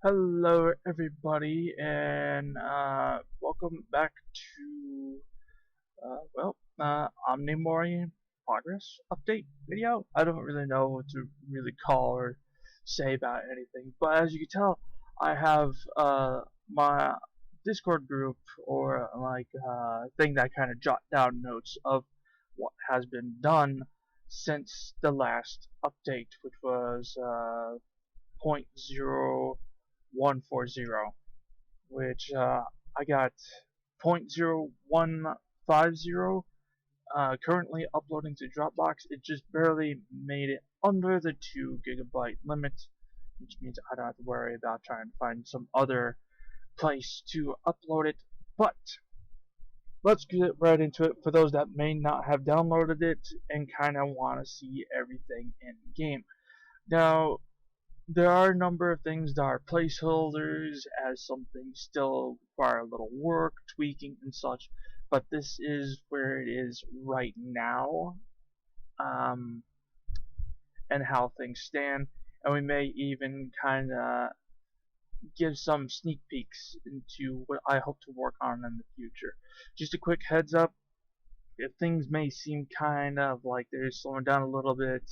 Hello everybody and welcome back to Omni-Mori progress update video. I don't really know what to really call or say about anything, but as you can tell, I have my Discord group or thing that kind of jot down notes of what has been done since the last update, which was 0.0.0.140, which I got 0.0150 currently uploading to Dropbox. It just barely made it under the 2 GB limit, which means I don't have to worry about trying to find some other place to upload it. But let's get right into it for those that may not have downloaded it and kind of want to see everything in game. Now, there are a number of things that are placeholders, as some things still require a little work, tweaking, and such, but this is where it is right now, um, and how things stand, and we may even kind of give some sneak peeks into what I hope to work on in the future. Just a quick heads up, if things may seem kind of like they're slowing down a little bit,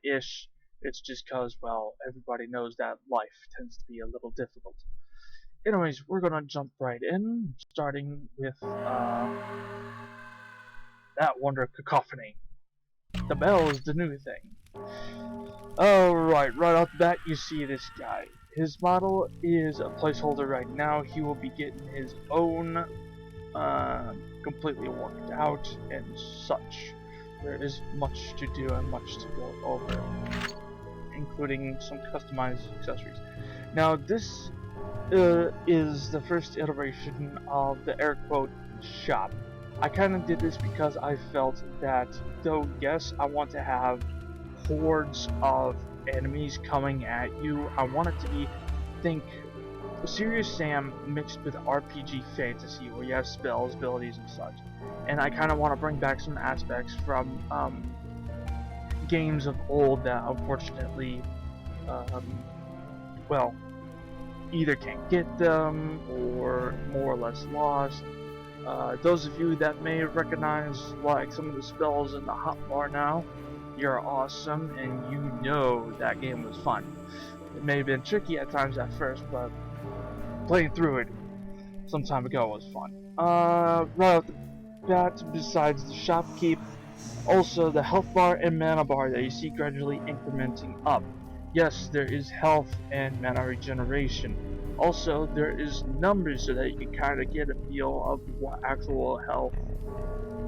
ish, it's just cause, well, everybody knows that life tends to be a little difficult. Anyways, we're gonna jump right in, starting with that wonder cacophony. The bell is the new thing. Alright, right off the bat, you see this guy. His model is a placeholder right now. He will be getting his own completely worked out and such. There is much to do and much to go over, including some customized accessories. Now, this is the first iteration of the air quote shop. I kind of did this because I felt that, though yes, I want to have hordes of enemies coming at you, I want it to be, think, Serious Sam mixed with RPG fantasy, where you have spells, abilities, and such. And I kind of want to bring back some aspects from games of old that unfortunately, well, either can't get them or more or less lost. Those of you that may recognize like some of the spells in the hotbar now, you're awesome, and you know that game was fun. It may have been tricky at times at first, but playing through it some time ago was fun. Right off the bat, besides the shopkeep, also the health bar and mana bar that you see gradually incrementing up. Yes, there is health and mana regeneration. Also, there is numbers so that you can kind of get a feel of what actual health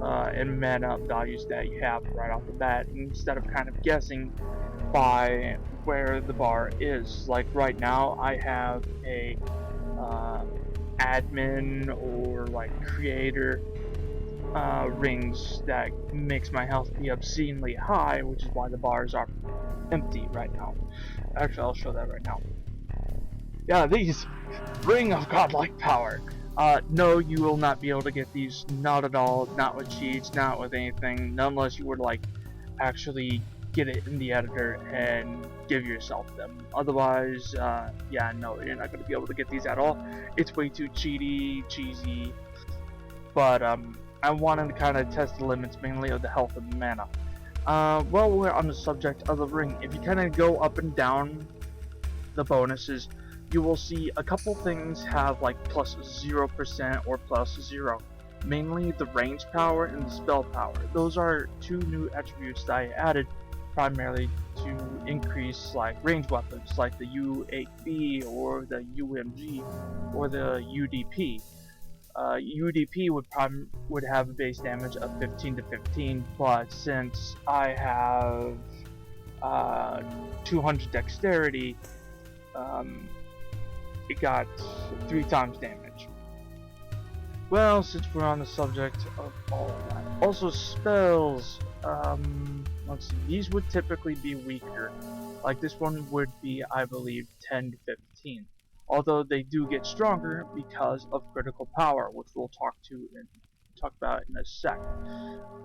and mana values that you have right off the bat, instead of kind of guessing by where the bar is. Like right now, I have a admin or like creator rings that makes my health be obscenely high, which is why the bars are empty right now. Actually, I'll show that right now. Yeah, these ring of godlike power. No, you will not be able to get these, not at all, not with cheats, not with anything, unless you were to like actually get it in the editor and give yourself them. Otherwise, yeah, no, you're not going to be able to get these at all. It's way too cheesy, but I wanted to kind of test the limits mainly of the health and mana. While we're on the subject of the ring, if you kind of go up and down the bonuses, you will see a couple things have like plus 0% or plus 0. Mainly the range power and the spell power. Those are two new attributes that I added primarily to increase like range weapons like the U8B or the UMG or the UDP. UDP would have a base damage of 15 to 15, but since I have 200 dexterity, it got 3 times damage. Well, since we're on the subject of all of that, also spells. Let's see, these would typically be weaker. Like this one would be, I believe, 10 to 15. Although they do get stronger because of critical power, which we'll talk about in a sec.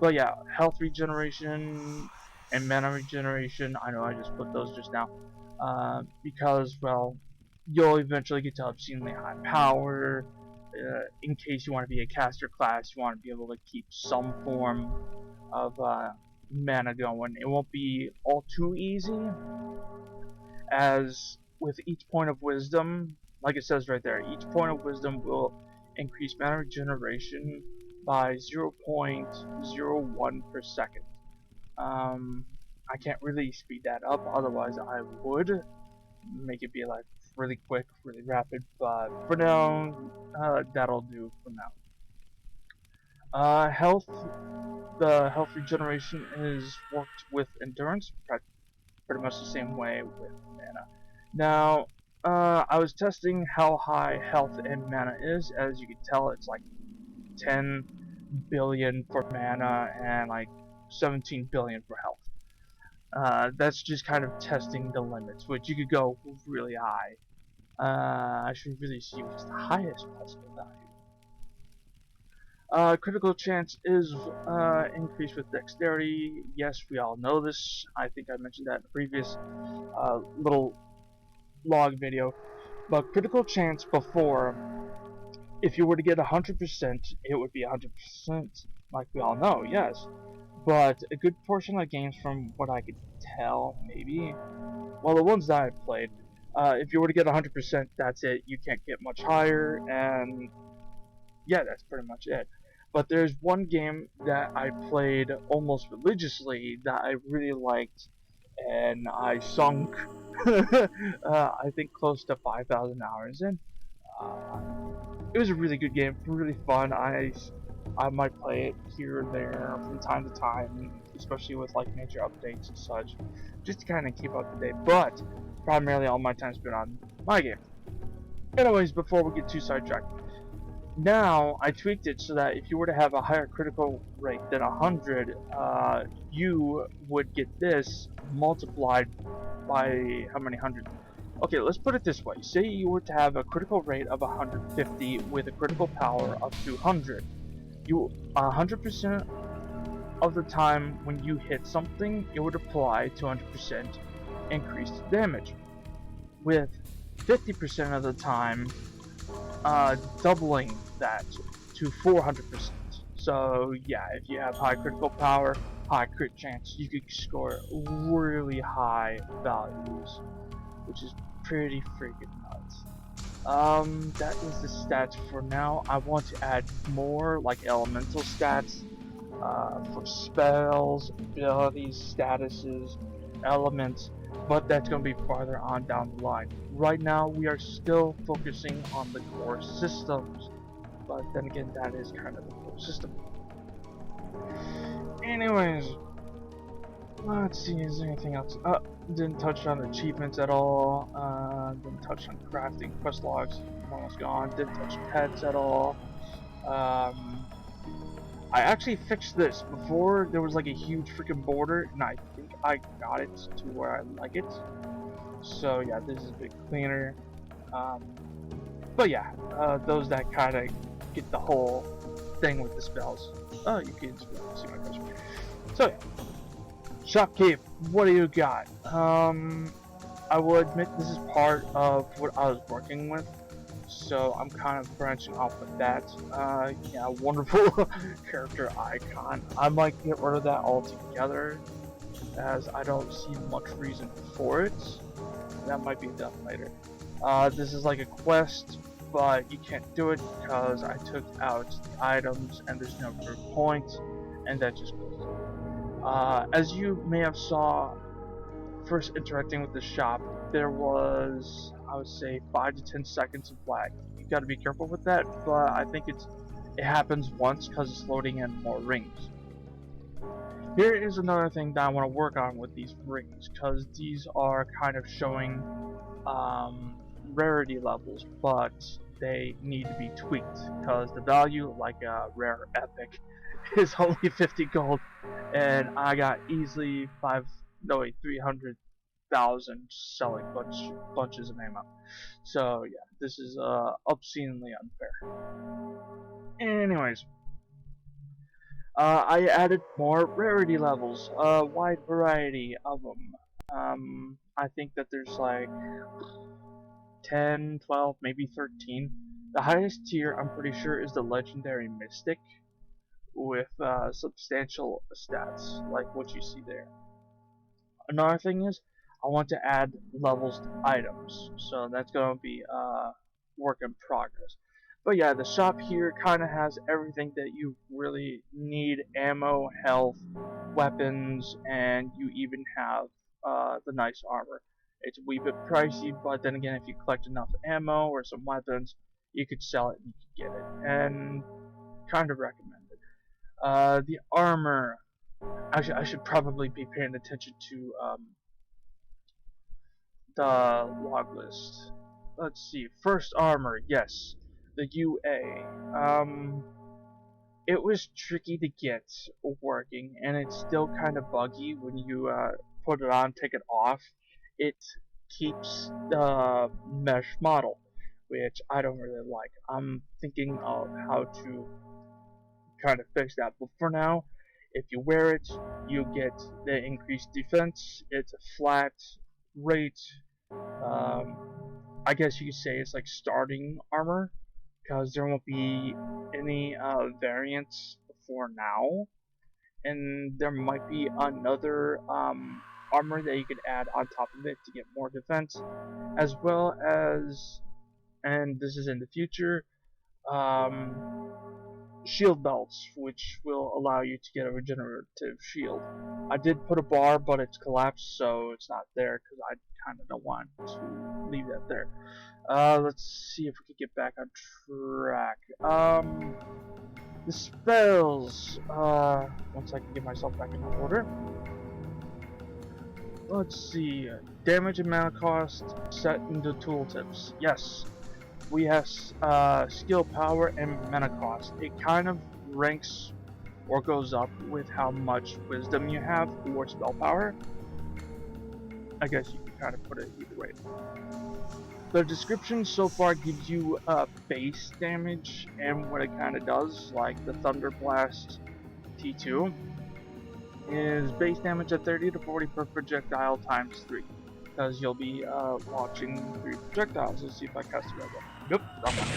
But yeah, health regeneration and mana regeneration. I know I just put those just now, because well, you'll eventually get to obscenely high power. In case you want to be a caster class, you want to be able to keep some form of mana going. It won't be all too easy, as with each point of wisdom, like it says right there, each point of wisdom will increase mana regeneration by 0.01 per second. I can't really speed that up, otherwise I would make it be like really quick, really rapid, but for now, that'll do for now. Health, the health regeneration is worked with endurance, pretty much the same way with mana. Now, I was testing how high health and mana is. As you can tell, it's like 10 billion for mana and like 17 billion for health. That's just kind of testing the limits, which you could go really high. I should really see what's the highest possible value. Critical chance is increased with dexterity. Yes, we all know this. I think I mentioned that in a previous little log video. But critical chance before, if you were to get 100%, it would be 100%, like we all know, yes. But a good portion of games, from what I could tell, maybe, well, the ones that I've played, if you were to get 100%, that's it. You can't get much higher, and yeah, that's pretty much it. But there's one game that I played almost religiously that I really liked, and I sunk, I think, close to 5,000 hours in. Uh, it was a really good game, really fun. I might play it here and there from time to time, especially with like major updates and such, just to kind of keep up to date. But primarily, all my time's been on my game. Anyways, before we get too sidetracked, now I tweaked it so that if you were to have a higher critical rate than 100, you would get this multiplied by how many hundred? Okay, let's put it this way. Say you were to have a critical rate of 150 with a critical power of 200. You 100% of the time when you hit something, it would apply 200% increased damage. With 50% of the time, doubling that to 400%. So yeah, if you have high critical power, high crit chance, you could score really high values, which is pretty freaking nuts. That is the stats for now. I want to add more like elemental stats, for spells, abilities, statuses, elements, but that's going to be farther on down the line. Right now, we are still focusing on the core systems, but then again, that is kind of the core system. Anyways, let's see, is there anything else? Didn't touch on achievements at all. Didn't touch on crafting, quest logs, almost gone. Didn't touch pets at all. I actually fixed this. Before, there was like a huge freaking border, and I think I got it to where I like it. So yeah, this is a bit cleaner. Um, but yeah, those that kind of get the whole thing with the spells. Oh, you can see my question. So yeah, Shopkeep, what do you got? I will admit this is part of what I was working with, so I'm kind of branching off with that. Yeah, wonderful character icon. I might get rid of that altogether, as I don't see much reason for it. That might be done later. This is like a quest, but you can't do it because I took out the items and there's no proof point, and that just goes. As you may have saw first interacting with the shop, there was, I would say, 5 to 10 seconds of lag. You gotta be careful with that, but I think it happens once because it's loading in more rings. Here is another thing that I want to work on with these rings, because these are kind of showing rarity levels, but they need to be tweaked, because the value, like a rare epic, is only 50 gold, and I got easily 300,000 selling bunches of ammo. So yeah, this is obscenely unfair. Anyways, I added more rarity levels, a wide variety of them. I think that there's like 10, 12, maybe 13. The highest tier, I'm pretty sure, is the Legendary Mystic with substantial stats, like what you see there. Another thing is, I want to add levels to items, so that's going to be work in progress. But yeah, the shop here kind of has everything that you really need: ammo, health, weapons, and you even have the nice armor. It's a wee bit pricey, but then again, if you collect enough ammo or some weapons, you could sell it and you could get it, and kind of recommend it. The armor, actually, I should probably be paying attention to the log list. Let's see. First armor, yes, the UA. It was tricky to get working, and it's still kind of buggy when you put it on, take it off. It keeps the mesh model, which I don't really like. I'm thinking of how to kind of fix that, but for now, if you wear it, you get the increased defense. It's a flat rate. Um, I guess you could say it's like starting armor, because there won't be any variants for now, and there might be another armor that you could add on top of it to get more defense, as well as, and this is in the future, shield belts, which will allow you to get a regenerative shield. I did put a bar, but it's collapsed, so it's not there because I kind of don't want to leave that there. Let's see if we can get back on track. The spells. Once I can get myself back in order. Let's see. Damage and mana cost set into tooltips. Yes. We have skill power and mana cost. It kind of ranks or goes up with how much wisdom you have or spell power. I guess you can kind of put it either way. The description so far gives you base damage and what it kind of does, like the Thunder Blast T2 is base damage at 30 to 40 per projectile times 3. Because you'll be launching 3 projectiles. Let's see if I customize that. Nope, wrong one.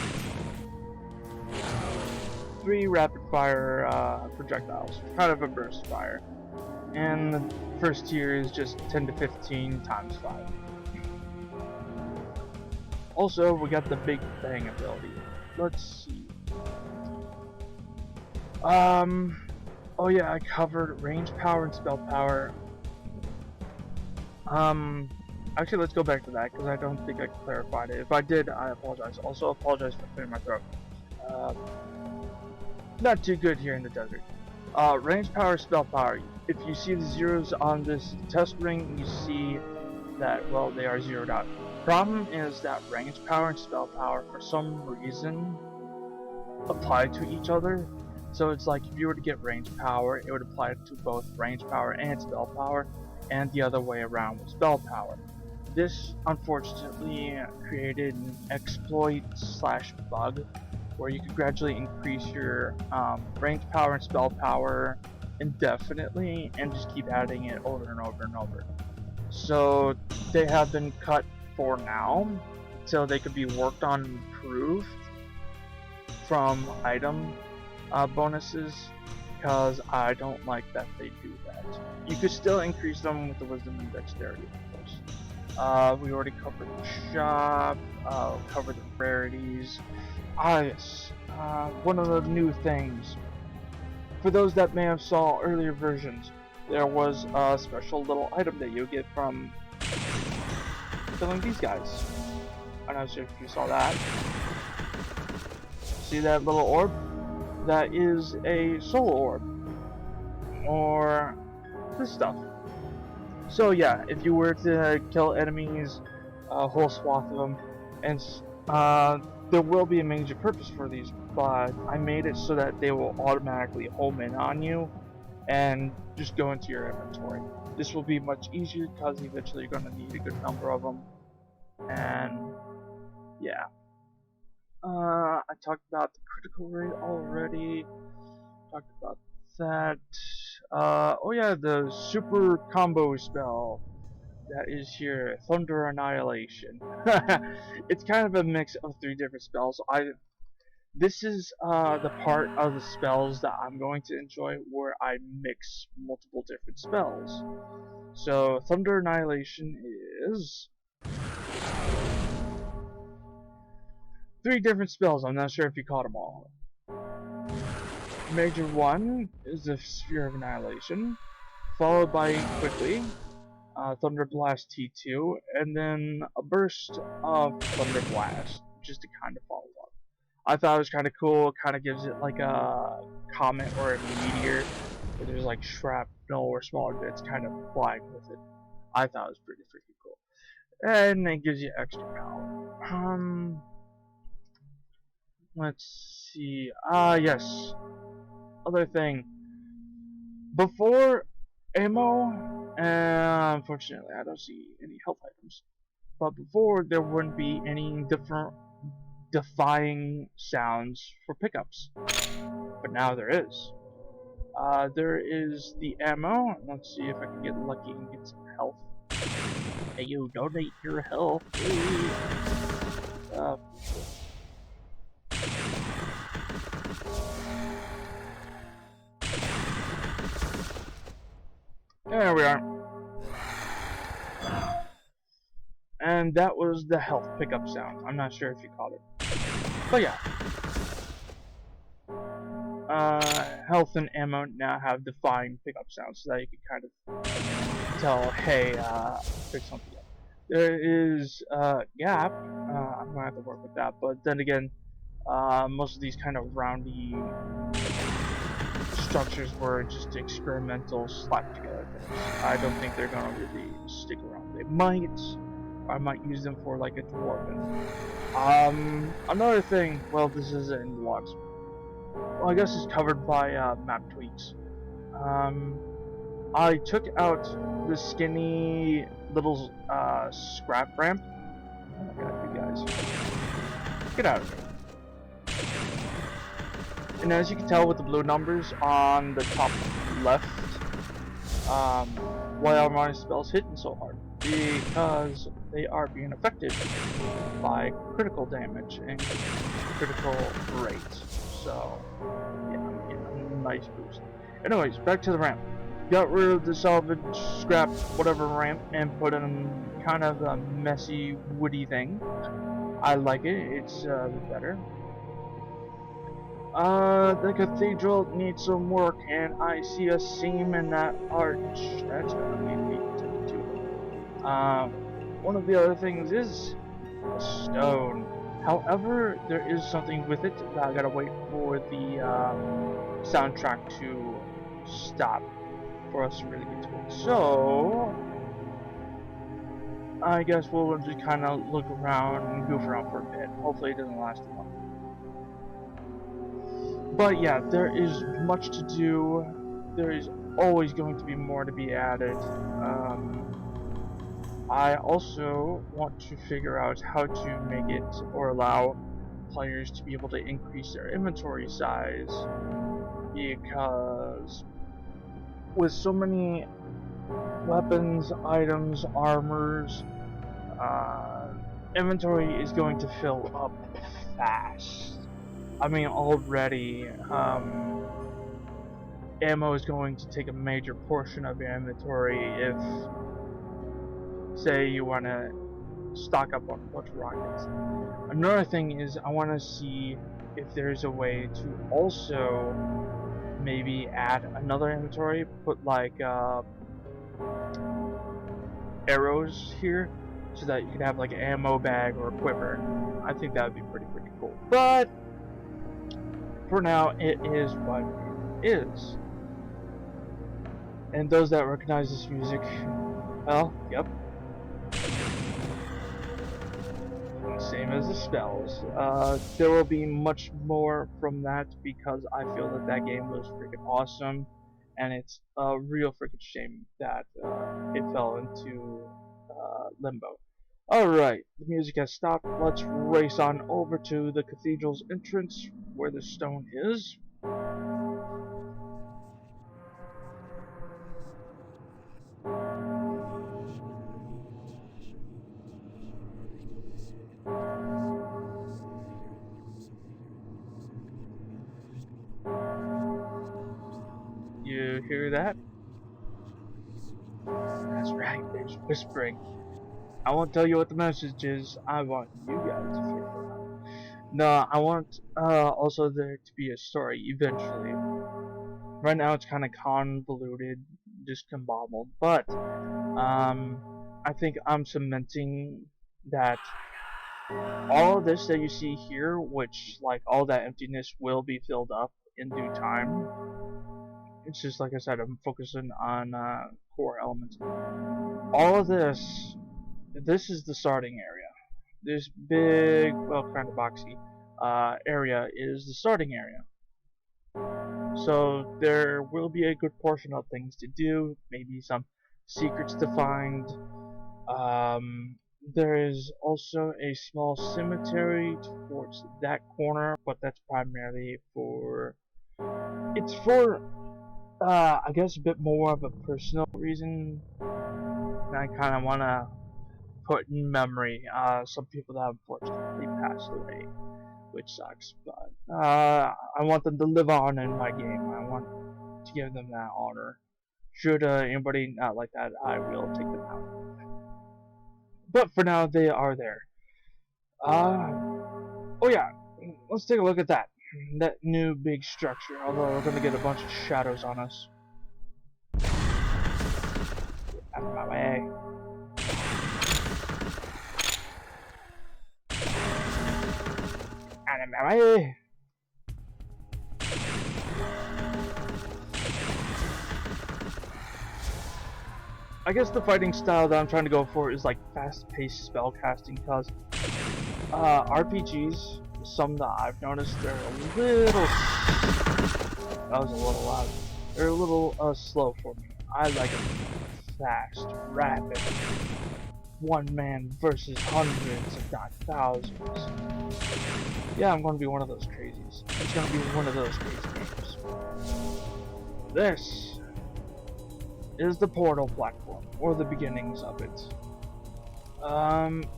3 rapid fire projectiles, kind of a burst fire. And the first tier is just 10 to 15 times 5. Also, we got the Big Bang ability. Let's see. Oh yeah, I covered range power and spell power. Actually, let's go back to that because I don't think I clarified it. If I did, I apologize. Also, apologize for clearing my throat. Not too good here in the desert. Range power, spell power. If you see the zeros on this test ring, you see that, well, they are zeroed out. Problem is that range power and spell power, for some reason, apply to each other. So it's like if you were to get range power, it would apply to both range power and spell power, and the other way around with spell power. This unfortunately created an exploit / bug where you could gradually increase your range power and spell power indefinitely and just keep adding it over and over and over. So they have been cut for now, so they could be worked on and improved from item bonuses, because I don't like that they do that. You could still increase them with the wisdom and dexterity, of course. We already covered the shop, covered the rarities. Yes, one of the new things. For those that may have saw earlier versions, there was a special little item that you get from killing these guys. I'm not sure if you saw that. See that little orb? That is a soul orb. Or this stuff. So yeah, if you were to kill enemies, a whole swath of them, and there will be a major purpose for these, but I made it so that they will automatically home in on you and just go into your inventory. This will be much easier because eventually you're going to need a good number of them. And yeah. I talked about the critical rate already. Talked about that. Oh yeah, the super combo spell. that is here, Thunder Annihilation. It's kind of a mix of 3 different spells. This is the part of the spells that I'm going to enjoy where I mix multiple different spells. So Thunder Annihilation is 3 different spells. I'm not sure if you caught them all. Major 1 is the Sphere of Annihilation, followed by quickly Thunder Blast T2, and then a burst of Thunder Blast, just to kind of follow up. I thought it was kind of cool. It kind of gives it like a comet or a meteor, where there's like shrapnel or smaller bits kind of flying with it. I thought it was pretty freaking cool, and it gives you extra power. Let's see. Yes. Other thing. Before ammo, and unfortunately I don't see any health items. But before there wouldn't be any different defying sounds for pickups. But now there is. There is the ammo. Let's see if I can get lucky and get some health. Hey, you donate your health, please. There we are. And that was the health pickup sound. I'm not sure if you caught it. But yeah. Health and ammo now have defined pickup sounds so that you can kind of tell, hey, pick something up. There is gap. I'm gonna have to work with that, but then again, most of these kind of roundy structures were just experimental slapped together things. I don't think they're gonna really stick around. They might. I might use them for like a dwarven. Another thing. Well, this is in logs. Well, I guess it's covered by map tweaks. I took out the skinny little scrap ramp. Oh my god, you guys. Get out of here. And as you can tell with the blue numbers on the top left, why are my spells hitting so hard? Because they are being affected by critical damage and critical rates. So, yeah, I'm getting a nice boost. Anyways, back to the ramp. Got rid of the salvage, scrap, whatever ramp, and put in kind of a messy, woody thing. I like it. It's better. The cathedral needs some work, and I see a seam in that arch. That's gonna be attended to. One of the other things is the stone. However, there is something with it that I gotta wait for the soundtrack to stop for us to really get to it. So, I guess we'll just kind of look around and goof around for a bit. Hopefully it doesn't last too long. But yeah, there is much to do. There is always going to be more to be added. I also want to figure out how to make it or allow players to be able to increase their inventory size, because with so many weapons, items, armors, inventory is going to fill up fast. I mean, already, ammo is going to take a major portion of your inventory if, say, you want to stock up on a bunch of rockets. Another thing is, I want to see if there's a way to also maybe add another inventory, put like arrows here, so that you can have like an ammo bag or a quiver. I think that would be pretty cool. But for now, it is what it is. And those that recognize this music, well, yep. Same as the spells. There will be much more from that because I feel that that game was freaking awesome, and it's a real freaking shame that it fell into limbo. Alright, the music has stopped. Let's race on over to the cathedral's entrance where the stone is. hear that? That's right, there's whispering. I won't tell you what the message is. I want you guys to figure it out. No, I want also there to be a story eventually. Right now it's kind of convoluted, discombobbled, but I think I'm cementing that all of this that you see here, which like all that emptiness will be filled up in due time. It's just like I said, I'm focusing on core elements. All of this is the starting area. This big, well, kind of boxy area is the starting area. So there will be a good portion of things to do, maybe some secrets to find. There is also a small cemetery towards that corner, but that's primarily for, it's for, I guess a bit more of a personal reason. I kind of want to put in memory, some people that unfortunately passed away, which sucks, but, I want them to live on in my game. I want to give them that honor. Should, anybody not like that, I will take them out. But for now, they are there. Oh yeah, let's take a look at that. That new big structure, although we're gonna get a bunch of shadows on us. Out of my way. Out of my way. I guess the fighting style that I'm trying to go for is like fast-paced spell casting, because RPGs, some that I've noticed, they're a little, that was a little loud, they're a little slow for me. I like them fast, rapid, one man versus hundreds if not thousands. Yeah, I'm gonna be one of those crazies. It's gonna be one of those crazy games. This is the portal platform, or the beginnings of it.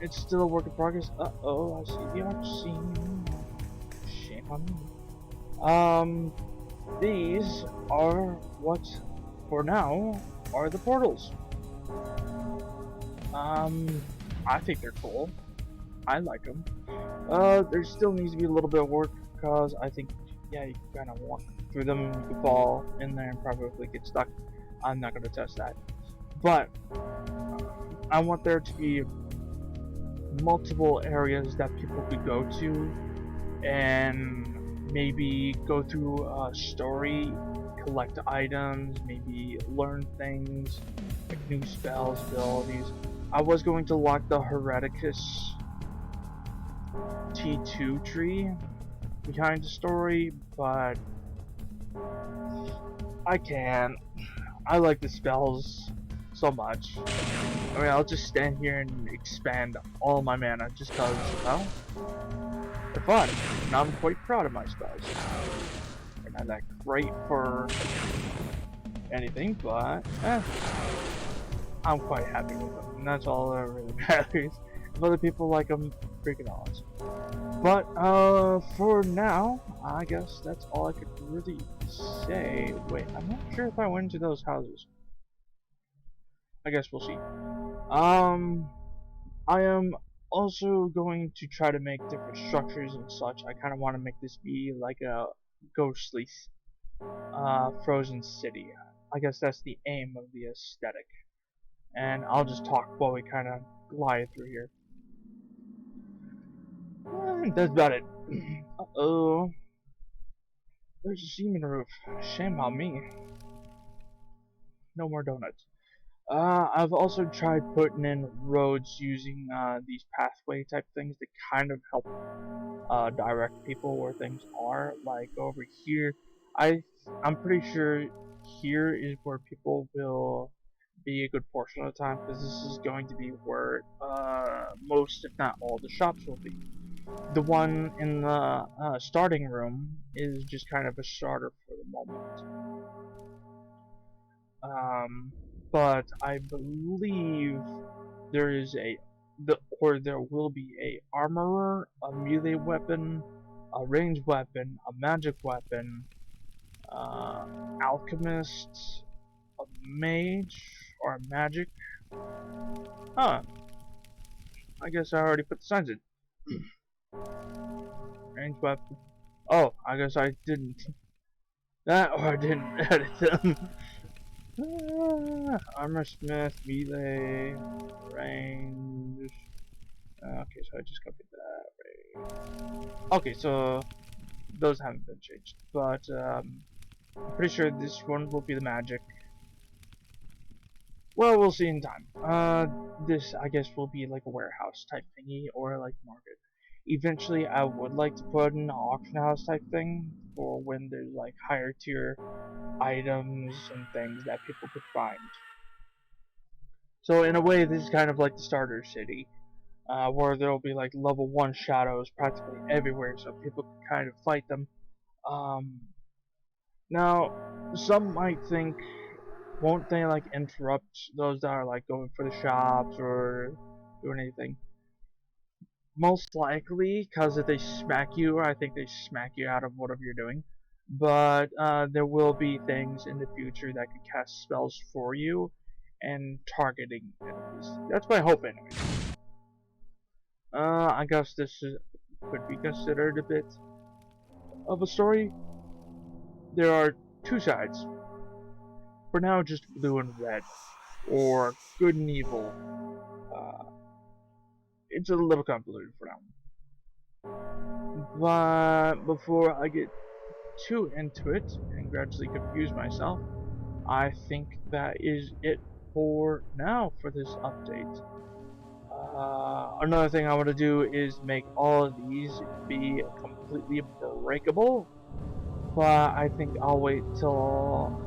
It's still a work in progress. Uh-oh, I see the arch scene. Shame on me. These are what, for now, are the portals. I think they're cool. I like them. There still needs to be a little bit of work, because I think, yeah, you can kind of walk through them, you can fall in there and probably get stuck. I'm not going to test that. But I want there to be multiple areas that people could go to and maybe go through a story, collect items, maybe learn things, like new spells, abilities. I was going to lock the Hereticus T2 tree behind the story, but I can't. I like the spells so much. I mean, I'll just stand here and expand all my mana just cause, well, they're fun. And I'm quite proud of my spells. They're not that great for anything, but, I'm quite happy with them. And that's all that really matters. If other people like them, freaking awesome. But, for now, I guess that's all I could really say. Wait, I'm not sure if I went into those houses. I guess we'll see. I am also going to try to make different structures and such. I kind of want to make this be like a ghostly, frozen city. I guess that's the aim of the aesthetic. And I'll just talk while we kind of glide through here. That's about it. Uh-oh. There's a cement roof. Shame on me. No more donuts. I've also tried putting in roads using these pathway type things to kind of help direct people where things are. Like over here, I'm pretty sure here is where people will be a good portion of the time, because this is going to be where most, if not all, the shops will be. The one in the starting room is just kind of a starter for the moment. But I believe there is there will be a armorer, a melee weapon, a ranged weapon, a magic weapon, alchemist, a mage, or a magic. Huh. I guess I already put the signs in. Range weapon. Oh, I guess I didn't. That or I didn't edit them. Armor smith, melee, range. Okay, so I just copied that. Okay, so those haven't been changed, but I'm pretty sure this one will be the magic. Well, we'll see in time. This I guess will be like a warehouse type thingy or like market. Eventually, I would like to put an auction house type thing for when there's like higher tier items and things that people could find. So in a way, this is kind of like the starter city, where there will be like level 1 shadows practically everywhere, so people can kind of fight them. Um, Now, some might think, won't they like interrupt those that are like going for the shops or doing anything? Most likely, because if they smack you, I think they smack you out of whatever you're doing. But there will be things in the future that could cast spells for you and targeting enemies. That's my hope, anyway. I guess could be considered a bit of a story. There are two sides. For now, just blue and red, or good and evil. It's a little convoluted for now. But before I get too into it and gradually confuse myself, I think that is it for now for this update. Another thing I want to do is make all of these be completely breakable, but I think I'll wait till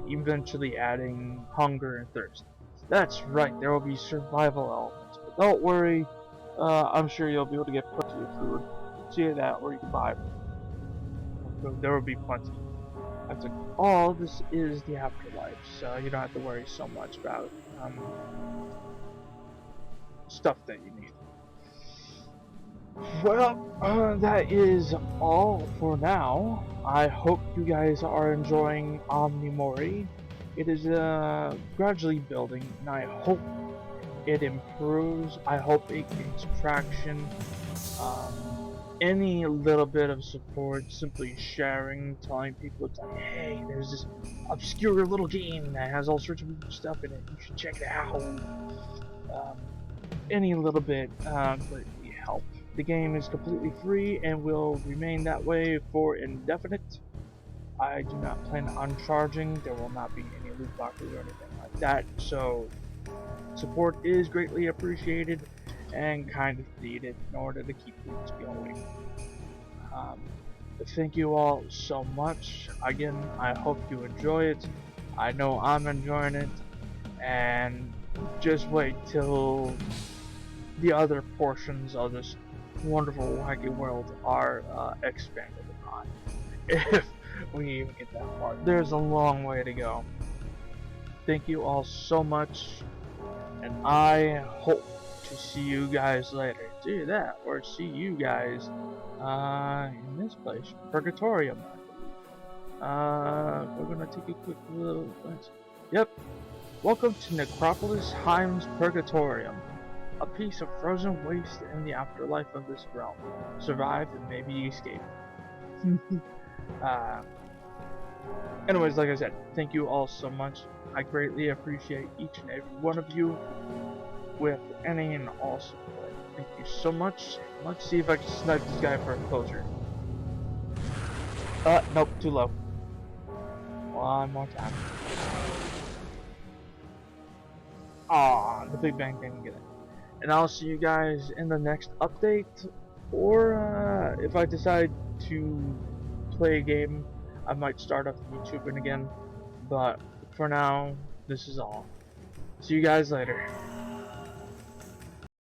eventually adding hunger and thirst. That's right, there will be survival elements, but don't worry, I'm sure you'll be able to get plenty of food. See that, or you can buy them. There will be plenty. After all, this is the afterlife, so you don't have to worry so much about stuff that you need. Well, that is all for now. I hope you guys are enjoying Omni-Mori. It is gradually building, and I hope it improves. I hope it gains traction. Any little bit of support, simply sharing, telling people, it's like, hey, there's this obscure little game that has all sorts of stuff in it. You should check it out. Any little bit greatly help. The game is completely free and will remain that way for indefinite. I do not plan on charging. There will not be any loot boxes or anything like that. So support is greatly appreciated and kind of needed in order to keep things going. Thank you all so much. Again, I hope you enjoy it. I know I'm enjoying it. And just wait till the other portions of this wonderful wacky world are expanded upon. If we even get that far. There's a long way to go. Thank you all so much, and I hope to see you guys later. Do that, or see you guys in this place, Purgatorium. We're gonna take a quick little glance. Yep. Welcome to Necropolis Heim's Purgatorium, a piece of frozen waste in the afterlife of this realm. Survive and maybe escape. Anyways, like I said, thank you all so much. I greatly appreciate each and every one of you with any and all support. Thank you so much. Let's see if I can snipe this guy for a closer. Nope, too low. One more time. Aw, the Big Bang didn't get it. And I'll see you guys in the next update, or if I decide to play a game, I might start up YouTubing again. But for now, this is all. See you guys later.